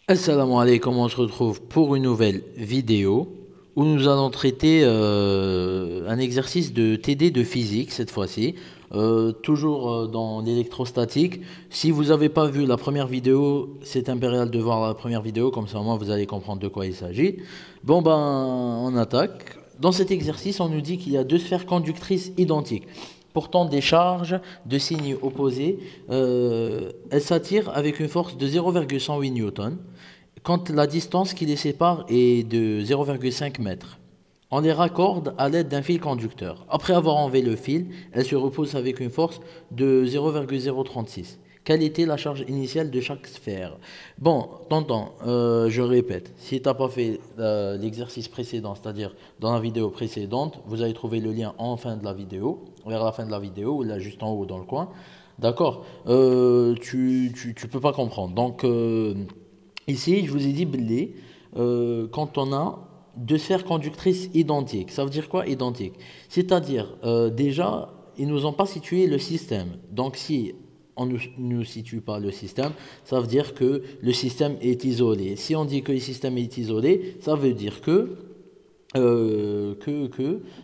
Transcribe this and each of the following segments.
Assalamu alaikum, on se retrouve pour une nouvelle vidéo où nous allons traiter un exercice de TD de physique cette fois-ci, toujours dans l'électrostatique. Si vous n'avez pas vu la première vidéo, c'est impérial de voir la première vidéo, comme ça au moins vous allez comprendre de quoi il s'agit. Bon ben, on attaque. Dans cet exercice, on nous dit qu'il y a deux sphères conductrices identiques portant des charges de signes opposés. Elles s'attirent avec une force de 0,108 newton quand la distance qui les sépare est de 0,5 mètres. On les raccorde à l'aide d'un fil conducteur. Après avoir enlevé le fil, elles se reposent avec une force de 0,036. Quelle était la charge initiale de chaque sphère? Bon, tonton, je répète, si tu n'as pas fait l'exercice précédent, c'est-à-dire dans la vidéo précédente, vous allez trouver le lien en fin de la vidéo, vers la fin de la vidéo, ou là juste en haut dans le coin. D'accord. Tu peux pas comprendre. Donc, ici, je vous ai dit, blé, quand on a deux sphères conductrices identiques, ça veut dire quoi identique? C'est-à-dire, déjà, ils nous ont pas situé le système. Donc, si on ne nous situe pas le système, ça veut dire que le système est isolé. Si on dit que le système est isolé, ça veut dire que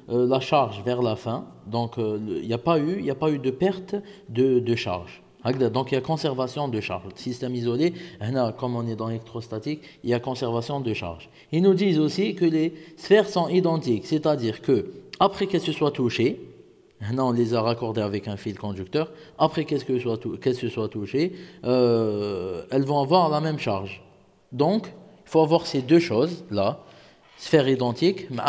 la charge vers la fin, donc il n'y a pas eu, il y a pas eu de perte de charge. Donc il y a conservation de charge. Le système isolé, comme on est dans l'électrostatique, il y a conservation de charge. Ils nous disent aussi que les sphères sont identiques, c'est-à-dire que après qu'elles se soient touchées, on les a raccordées avec un fil conducteur, après qu'elles se soient touchées, elles vont avoir la même charge. Donc, il faut avoir ces deux choses là, sphère identique, mais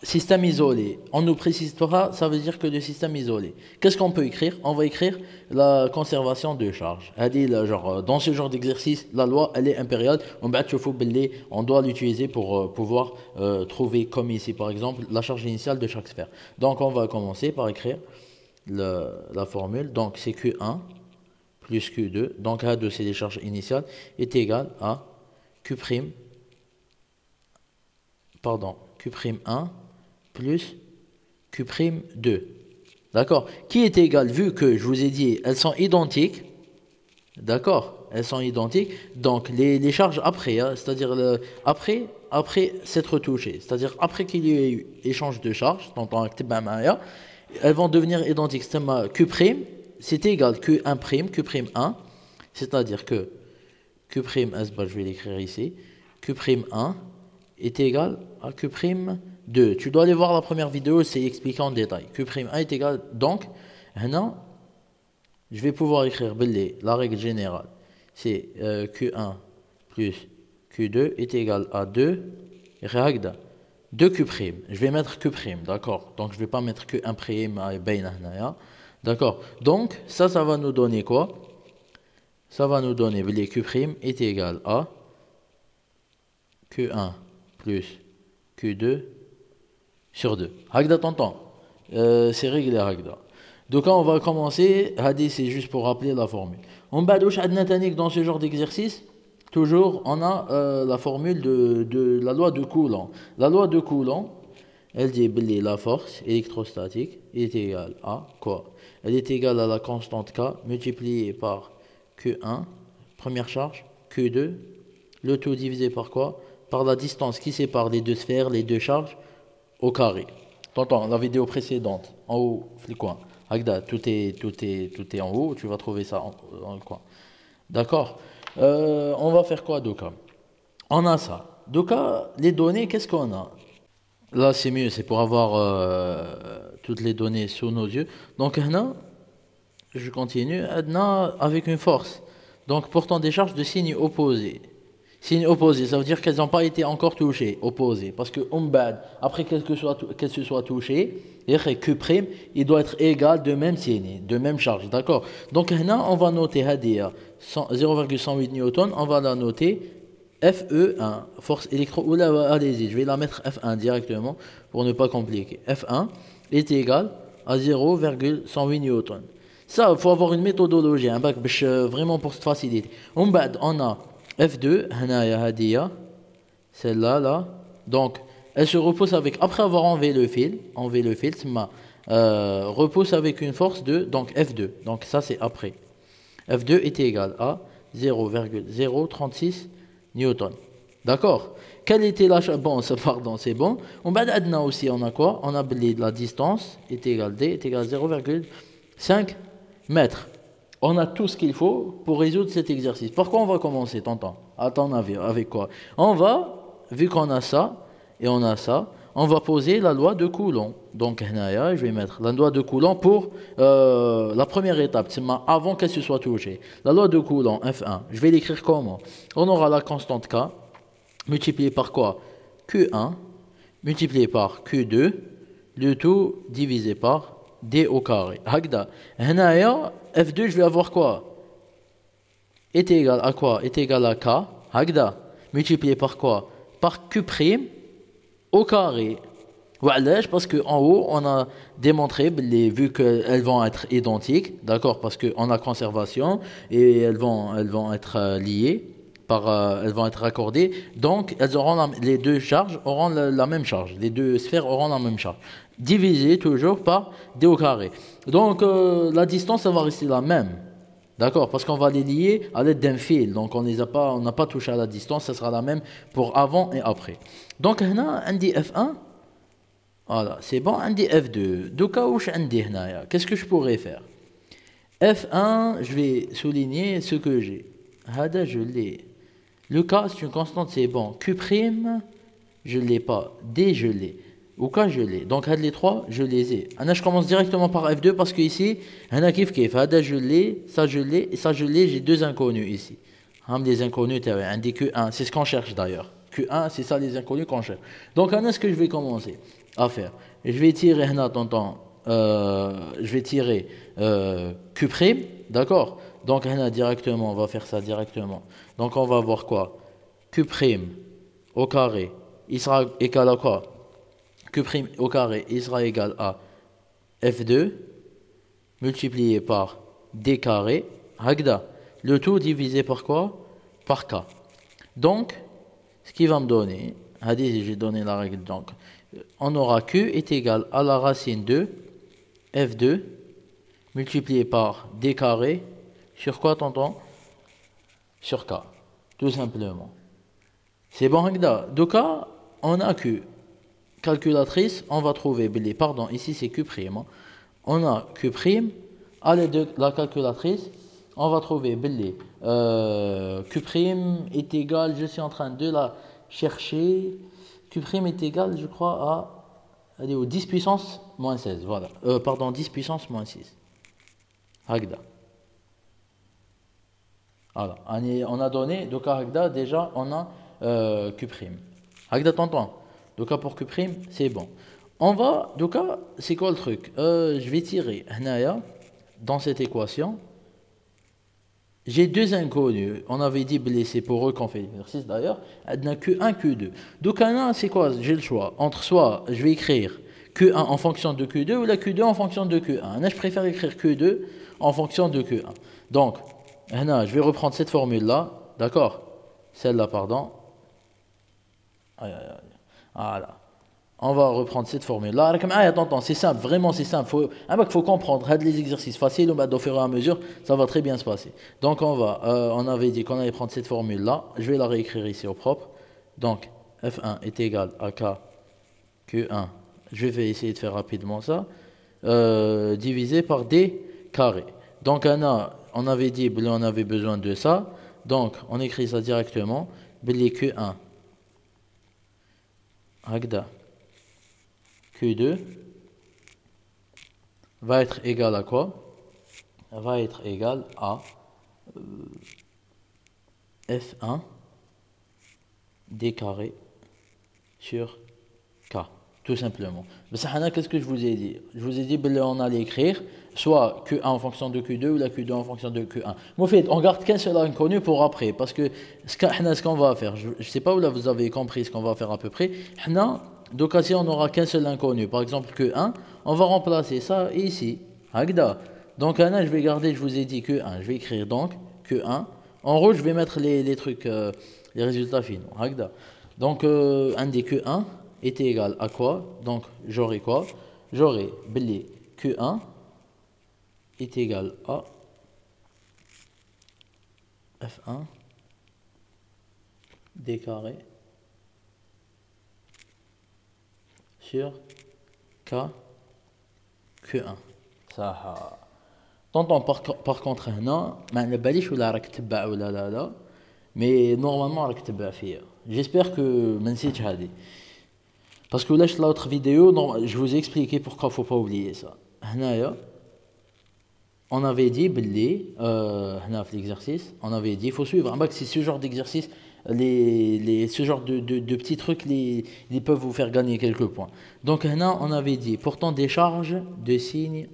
système isolé. On nous précise pas, ça veut dire que le système isolé. Qu'est-ce qu'on peut écrire? On va écrire la conservation de charge. Dans ce genre d'exercice, la loi, elle est impériale. On doit l'utiliser pour pouvoir trouver, comme ici par exemple, la charge initiale de chaque sphère. Donc on va commencer par écrire la formule. Donc c'est Q1 plus Q2. Donc A2, c'est les charges initiales, est égal à Q', pardon, Q'1 plus Q'2. D'accord? Qui est égal, vu que je vous ai dit, elles sont identiques, d'accord? Elles sont identiques, donc les charges après, hein, c'est-à-dire après s'être touchées, c'est-à-dire après qu'il y ait eu échange de charges, elles vont devenir identiques. C'est-à-dire Q', c'est égal Q1', Q'1, c'est-à-dire que Q', je vais l'écrire ici, Q'1 est égal à Q'2. Tu dois aller voir la première vidéo, c'est expliqué en détail. Q'1 est égal, donc, maintenant, je vais pouvoir écrire la règle générale. C'est Q1 plus Q2 est égal à 2, règle 2Q'. Je vais mettre Q', d'accord? Donc, je ne vais pas mettre Q1', d'accord? Donc, ça va nous donner quoi? Ça va nous donner Q' est égal à Q1 plus Q2 sur 2. Hagda tonton. C'est réglé Hagda. Donc on va commencer. Hadi, c'est juste pour rappeler la formule. On badouche adnatanik dans ce genre d'exercice. Toujours, on a la formule de la loi de Coulomb. La loi de Coulomb, elle dit que la force électrostatique est égale à quoi? Elle est égale à la constante K multipliée par Q1, première charge, Q2, le tout divisé par quoi? Par la distance qui sépare les deux sphères, les deux charges, au carré. T'entends, la vidéo précédente, en haut, le coin. Agda, tout est en haut, tu vas trouver ça dans le coin. D'accord. On va faire quoi, Doka? On a ça. Doka, les données, qu'est-ce qu'on a? Là, c'est mieux, c'est pour avoir toutes les données sous nos yeux. Donc, là, je continue. Là, avec une force. Donc, portant des charges de signes opposés. Signe opposé, ça veut dire qu'elles n'ont pas été encore touchées, opposées. Parce que après qu'elles se soient touchées, Q', il doit être égal de même signe, de même charge, d'accord? Donc là, on va noter 0,108 newton, on va la noter FE1, force électro. Oula, allez-y, je vais la mettre F1 directement pour ne pas compliquer. F1 est égal à 0,108 newton. Ça, il faut avoir une méthodologie, un bac, vraiment pour se faciliter. On a F2, celle-là, là. Donc, elle se repousse avec, après avoir enlevé le fil, repousse avec une force de, donc F2. Donc, ça, c'est après. F2 est égal à 0,036 newton. D'accord? Quelle était la charge? Bon, pardon, c'est bon. On va aussi, on a quoi? On a la distance est égale d est égale 0,5 mètres. On a tout ce qu'il faut pour résoudre cet exercice. Par quoi on va commencer, tonton? À ton avis, avec quoi? On va, vu qu'on a ça et on a ça, on va poser la loi de Coulomb. Donc, je vais mettre la loi de Coulomb pour la première étape, c'est avant qu'elle se soit touchée. La loi de Coulomb, F1, je vais l'écrire comment? On aura la constante K, multiplié par quoi? Q1, multiplié par Q2, le tout divisé par D au carré. Hagda. F2, je vais avoir quoi? Est égal à quoi? Est égal à K. Hagda. Multiplié par quoi? Par Q' au carré. Voilà, parce qu'en haut, on a démontré, vu qu'elles vont être identiques, d'accord, parce qu'on a conservation et elles vont être liées, elles vont être raccordées, donc les deux charges auront la même charge, les deux sphères auront la même charge, divisé toujours par d au carré. Donc la distance, ça va rester la même, d'accord, parce qu'on va les lier à l'aide d'un fil, donc on n'a pas touché à la distance, ça sera la même pour avant et après. Donc, là, on dit F1. Voilà, c'est bon, on dit F2. Qu'est-ce que je pourrais faire? F1, je vais souligner ce que j'ai. Hada, je l'ai. Le K, c'est une constante, c'est bon. Q', je ne l'ai pas. D, je l'ai. Ou K, je l'ai. Donc, les trois, je les ai. Je commence directement par F2 parce que ici, Hada, je l'ai, et ça, je l'ai, j'ai deux inconnus ici. Des inconnus, on dit Q1, c'est ce qu'on cherche d'ailleurs. Q1, c'est ça les inconnus qu'on cherche. Donc, ce que je vais commencer à faire. Je vais tirer, je vais tirer Q', d'accord? Donc, directement, on va faire ça directement. Donc, on va voir quoi? Q' au carré, il sera égal à quoi? Q' au carré, il sera égal à F2 multiplié par D carré, Hagda. Le tout divisé par quoi? Par K. Donc, ce qui va me donner, j'ai donné la règle, donc, on aura Q est égal à la racine de F2 multiplié par D carré sur quoi, tonton? Sur K, tout simplement. C'est bon, Hagda. Donc, on a Q. Calculatrice, on va trouver, pardon, ici c'est Q'. On a Q', à l'aide de la calculatrice, on va trouver, Q' est égal, je suis en train de la chercher, Q' est égal, je crois, allez, au 10 puissance moins 16, voilà. Pardon, 10 puissance moins 6. Hagda. Voilà, on a donné, donc à Hagda, déjà, on a Q'. Hagda, t'entends? Donc pour Q', c'est bon. On va, donc c'est quoi le truc? Je vais tirer, dans cette équation, j'ai deux inconnus. On avait dit, c'est pour eux qu'on fait l'exercice d'ailleurs. Il n'y a Q1, Q2. Donc, c'est quoi? J'ai le choix. Entre soit, je vais écrire Q1 en fonction de Q2 ou la Q2 en fonction de Q1. Je préfère écrire Q2 en fonction de Q1. Donc, je vais reprendre cette formule-là. D'accord? Celle-là, pardon. Voilà. On va reprendre cette formule-là. Attends, c'est simple, vraiment c'est simple. Faut comprendre. Les exercices faciles, au fur et à mesure, ça va très bien se passer. Donc on avait dit qu'on allait prendre cette formule-là. Je vais la réécrire ici au propre. Donc F1 est égal à K Q1. Je vais essayer de faire rapidement ça. Divisé par D carré. Donc on avait dit on avait besoin de ça. Donc on écrit ça directement. Q1. Agda. Q2 va être égal à quoi? Va être égal à F1 D carré sur K, tout simplement. Mais ça, qu'est-ce que je vous ai dit? Je vous ai dit on allait écrire soit Q1 en fonction de Q2 ou la Q2 en fonction de Q1. Mais en fait, on garde qu'un seul inconnu pour après, parce que ce qu'on va faire, je ne sais pas où là vous avez compris ce qu'on va faire à peu près. D'occasion, on n'aura qu'un seul inconnu. Par exemple, Q1, on va remplacer ça ici. Agda. Donc, je vais garder, je vous ai dit Q1. Je vais écrire donc Q1. En rouge, je vais mettre les trucs, les résultats finaux. Agda. Donc, un des Q1 est égal à quoi? Donc, j'aurai quoi? J'aurai Q1 est égal à F1 D carré sur K Q1 صح. طنطون par contre هنا ما على باليش ولا راك تتبع ولا لا مي نورمالمون راك تتبع فيا جيسبر كو ما نسيتش هذه باسكو لاش l'autre vidéo je vous ai expliqué pourquoi faut pas oublier ça. هنايا on avait dit باللي هنا في l'exercice on avait dit faut suivre un bac c'est ce genre d'exercice ce genre de petits trucs les peuvent vous faire gagner quelques points. Donc هنا on avait dit pourtant des charges de signes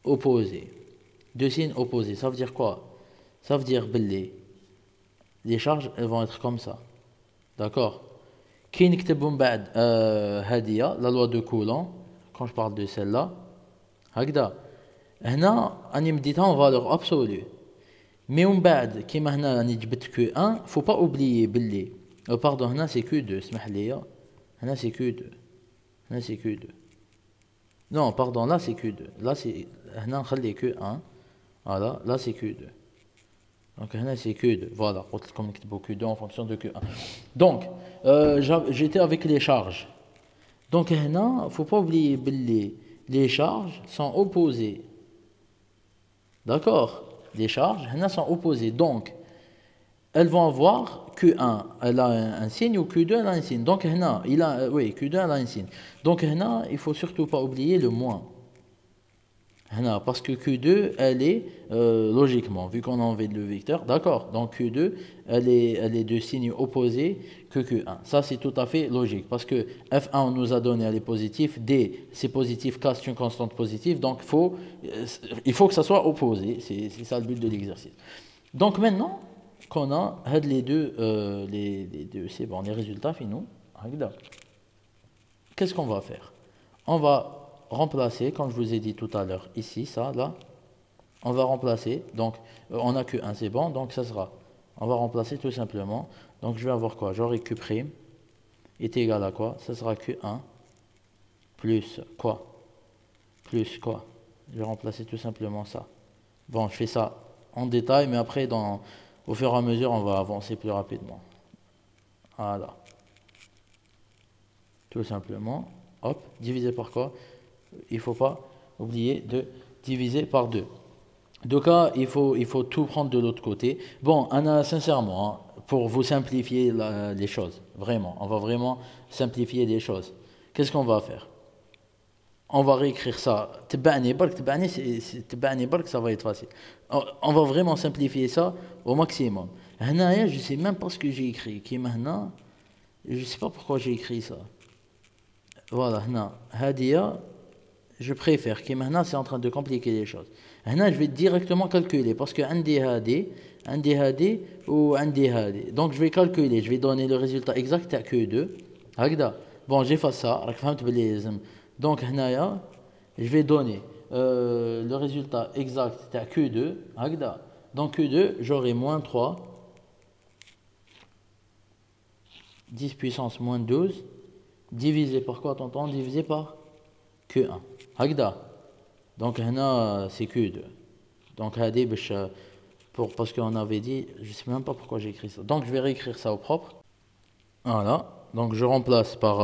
opposés. De signes opposés, ça veut dire quoi? Ça veut dire باللي les charges elles vont être comme ça. D'accord? كي نكتبوا من بعد هادية la loi de Coulomb quand je parle de celle-là هكذا هنا راني مديتها en valeur absolue. Mais من بعد كيما هنا راني جبت Q1 faut pas oublier باللي pardon هنا c'est Q2 اسمح لي هنا c'est Q2 هنا c'est Q2 non pardon là c'est Q2 là c'est هنا نخلي Q1 voilà là c'est Q2 donc هنا c'est Q2 voilà قلت لكم نكتبوا Q2 en fonction de Q1 donc j'étais avec les charges donc هنا faut pas oublier باللي les charges sont opposées d'accord les charges هنا sont opposées donc elles vont avoir Q1 elle a un signe ou Q2 elle a un signe donc هنا il a oui Q2 elle a un signe donc هنا il faut surtout pas oublier le moins هنا parce que Q2 elle est logiquement vu qu'on enlève le vecteur d'accord donc Q2 elle est de signe opposé que Q1 ça c'est tout à fait logique parce que F1 on nous a donné elle est positif D c'est positif K c'est une constante positive donc il faut que ça soit opposé c'est ça le but de l'exercice donc maintenant qu'on a les deux c'est bon les résultats finaux qu'est-ce qu'on va faire on va remplacer comme je vous ai dit tout à l'heure ici ça là on va remplacer donc on a que 1 c'est bon donc ça sera on va remplacer tout simplement donc je vais avoir quoi j'aurai Q' est égal à quoi ça sera Q1 plus quoi je vais remplacer tout simplement ça bon je fais ça en détail mais après au fur et à mesure on va avancer plus rapidement voilà tout simplement hop divisé par quoi il faut pas oublier de diviser par 2 donc il faut tout prendre de l'autre côté bon Anna sincèrement pour vous simplifier les choses vraiment on va vraiment simplifier les choses qu'est-ce qu'on va faire on va réécrire ça تبعني برك ça va être facile on va vraiment simplifier ça au maximum هنايا je sais même pas ce que j'ai écrit كيما هنا je sais pas pourquoi j'ai écrit ça voilà هنا هادية je préfère كيما هنا c'est en train de compliquer les choses هنا je vais directement calculer parce que عندي هادي وعندي هادي donc je vais calculer je vais donner le résultat exact تاع Q2 هكذا bon j'efface ça راك فهمت بلي لازم donc هنايا je vais donner le résultat exact تاع Q2 هكذا donc Q2 j'aurai moins 3 10 puissance moins 12 divisé par quoi tonton divisé par Q1 هكذا donc هنا c'est Q2 donc هذه باش parce qu'on avait dit je sais même pas pourquoi j'ai écrit ça donc je vais réécrire ça au propre voilà donc je remplace par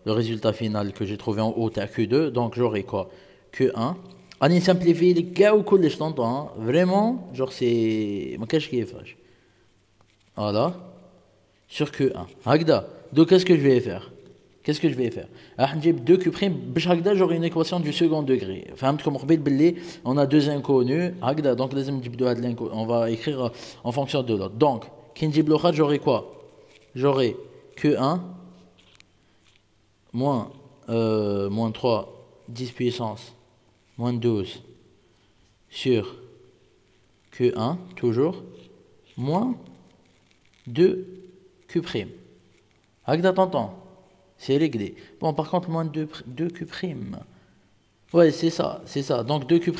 le résultat final que j'ai trouvé en haut à Q2 donc j'aurai quoi Q1 راني simplifie لك كاع وكلش طنطون vraiment genre c'est ما كاش كيفاش voilà sur Q1 هكذا donc qu'est-ce que je vais faire راح نجيب 2 Q' باش هكذا j'aurai une équation du second degré فهمتكم قبيل باللي on a deux inconnus هكذا donc لازم نجبدوا هاد l'inconnu on va écrire en fonction de l'autre donc كي نجيب l'autre j'aurai quoi j'aurai Q1 moins 3 10 puissance moins 12 sur Q1 toujours moins 2 Q'. هكذا طنطون c'est réglé. Bon, par contre, moins 2 Q'. Ouais, c'est ça. Donc, 2 Q',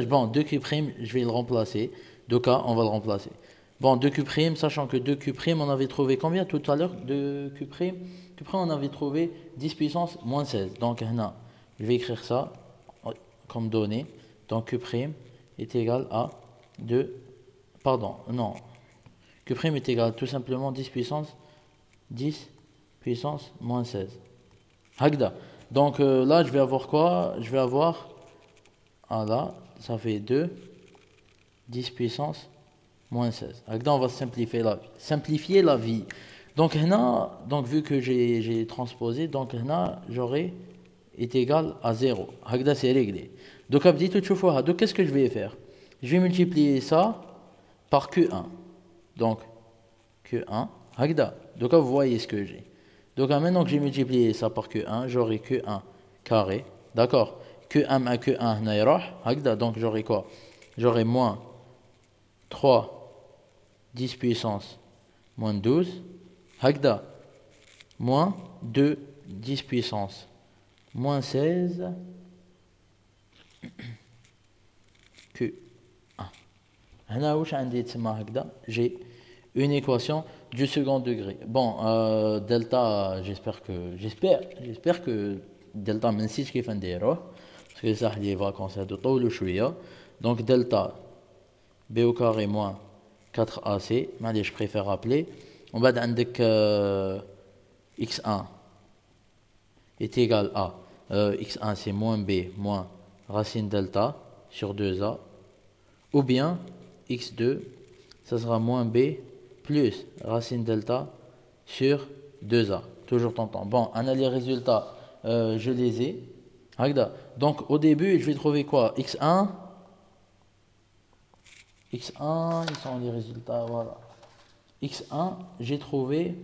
bon, 2 Q', je vais le remplacer. 2K, on va le remplacer. Bon, 2 Q', sachant que 2 Q', on avait trouvé combien tout à l'heure 2 Q', on avait trouvé 10 puissance moins 16. Donc, là, je vais écrire ça comme donnée. Donc, Q' est égal à 2. Pardon, non. Q' est égal tout simplement 10 puissance moins 16. Hagda. Donc là, je vais avoir quoi? Je vais avoir, ah là, ça fait 2, 10 puissance moins 16. Hagda, on va simplifier la vie. Donc, donc vu que j'ai transposé, donc là, j'aurai est égal à 0. Hagda, c'est réglé. Donc, qu'est-ce que je vais faire? Je vais multiplier ça par Q1. Donc, Q1, Hagda. Donc, vous voyez ce que j'ai. Donc, maintenant que j'ai multiplié ça par Q1, j'aurai Q1 carré. D'accord? Q1 à Q1, Hagda. Donc, j'aurai quoi? J'aurai moins 3, 10 puissance, moins 12. Hagda. Moins 2, 10 puissance, moins 16. Q1. J'ai une équation du second degré. Bon, delta, j'espère que delta من نسيتش كيف نديروه parce que ça les vacances هادو طولوا شويه. Donc delta b au carré moins 4ac, معليش je préfère appeler. On va عندك x1 est égal à x1 c'est moins b moins racine delta sur 2a, ou bien x2 ça sera moins b plus racine delta sur 2a, toujours tentant. Bon, on a les résultats, je les ai. Donc au début je vais trouver quoi? x1, ils sont les résultats, voilà. x1 j'ai trouvé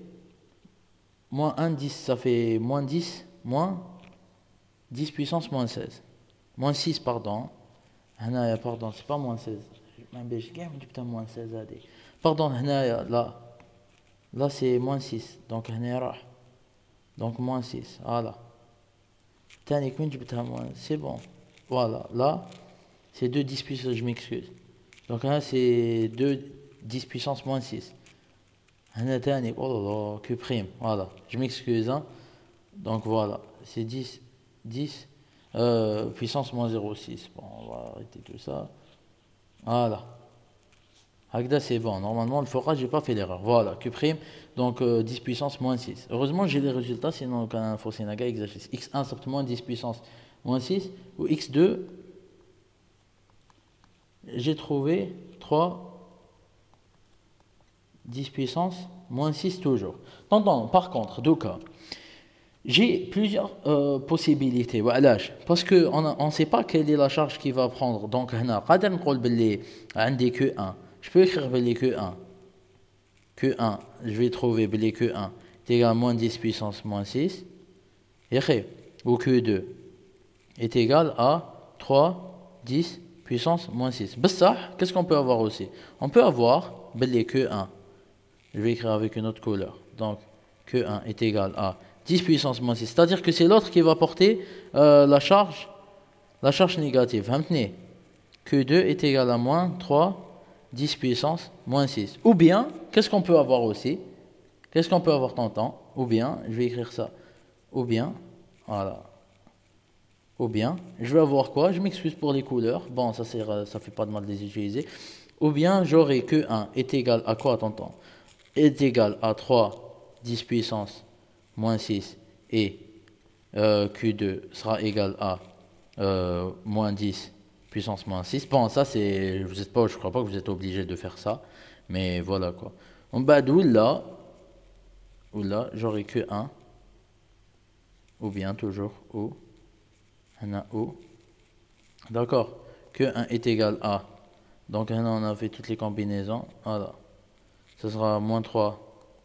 moins 1, 10, ça fait moins 10, moins 10 puissance moins 16. Moins 6, pardon. Pardon, c'est pas moins 16. Moins 16. Pardon, là c'est moins 6. Donc moins 6. Voilà. C'est bon. Voilà. Là, c'est 2 10 puissance, je m'excuse. Donc là, c'est 2 10 puissance moins 6. Oh là là, que prime. Voilà. Je m'excuse. Hein. Donc voilà. C'est 10 puissance moins 0,6. Bon, on va arrêter tout ça. Voilà. Hagda, c'est bon. Normalement, le forage, j'ai pas fait l'erreur. Voilà. Q'. Donc 10 puissance moins 6. Heureusement, j'ai les résultats. Sinon, quand un faux Sénégal exercice. X1, c'est moins 10 puissance moins 6. Ou X2, j'ai trouvé 3 10 puissance moins 6 toujours. Donc, par contre, deux cas. J'ai plusieurs possibilités. Voilà. Parce qu'on ne sait pas quelle est la charge qu'il va prendre. Donc, Q1. Je peux écrire Q1. Q1, je vais trouver Q1 est égal à moins 10 puissance moins 6. Ou Q2 est égal à 3 10 puissance moins 6. Ça, qu'est-ce qu'on peut avoir aussi? On peut avoir Q1. Je vais écrire avec une autre couleur. Donc, Q1 est égal à 10 puissance moins 6. C'est-à-dire que c'est l'autre qui va porter la charge négative. Q2 est égal à moins 3 10 puissance moins 6. Ou bien, qu'est-ce qu'on peut avoir aussi? Qu'est-ce qu'on peut avoir tant? Ou bien, je vais écrire ça. Ou bien, voilà. Ou bien, je vais avoir quoi? Je m'excuse pour les couleurs. Bon, ça fait pas de mal de les utiliser. Ou bien, j'aurai que 1 est égal à quoi, tonton? Est égal à 3 10 puissance moins 6 et Q2 sera égal à moins 10 puissance moins 6. Bon, ça c'est, je crois pas que vous êtes obligé de faire ça, mais voilà quoi. En bas d'où là, j'aurai que 1, ou bien toujours ou, d'accord, que 1 est égal à, donc on a fait toutes les combinaisons, voilà, ce sera moins 3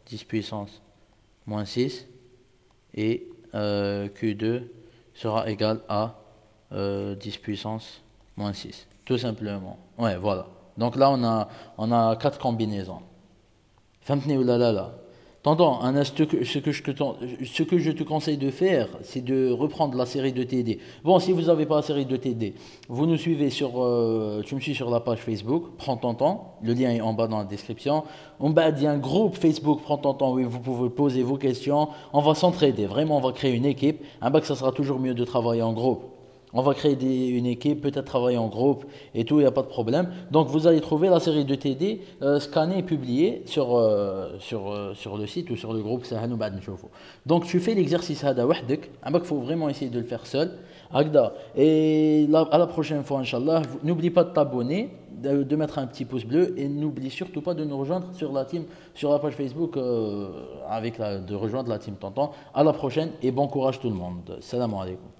10 puissance moins 6 et Q2 sera égal à 10 puissance moins 6, tout simplement. Ouais, voilà. Donc là, on a 4 combinaisons. Fahmtni ou là. Tonton, ce que je te conseille de faire, c'est de reprendre la série de TD. Bon, si vous n'avez pas la série de TD, vous nous suivez tu me suis sur la page Facebook, prends ton temps, le lien est en bas dans la description. En bas, il y a un groupe Facebook, prends ton temps, où vous pouvez poser vos questions. On va s'entraider, vraiment, on va créer une équipe. Un bac, ça sera toujours mieux de travailler en groupe. On va créer une équipe, peut-être travailler en groupe et tout, il n'y a pas de problème. Donc vous allez trouver la série de TD scannée et publiée sur le site ou sur le groupe Sahel ou Bad Nchoufou. Donc tu fais l'exercice هذا وحدك, il faut vraiment essayer de le faire seul. هكذا. Et à la prochaine fois, Inch'Allah, n'oublie pas de t'abonner, de mettre un petit pouce bleu et n'oublie surtout pas de nous rejoindre sur la team, sur la page Facebook, de rejoindre la team Tonton. À la prochaine et bon courage tout le monde. Salam alaikum.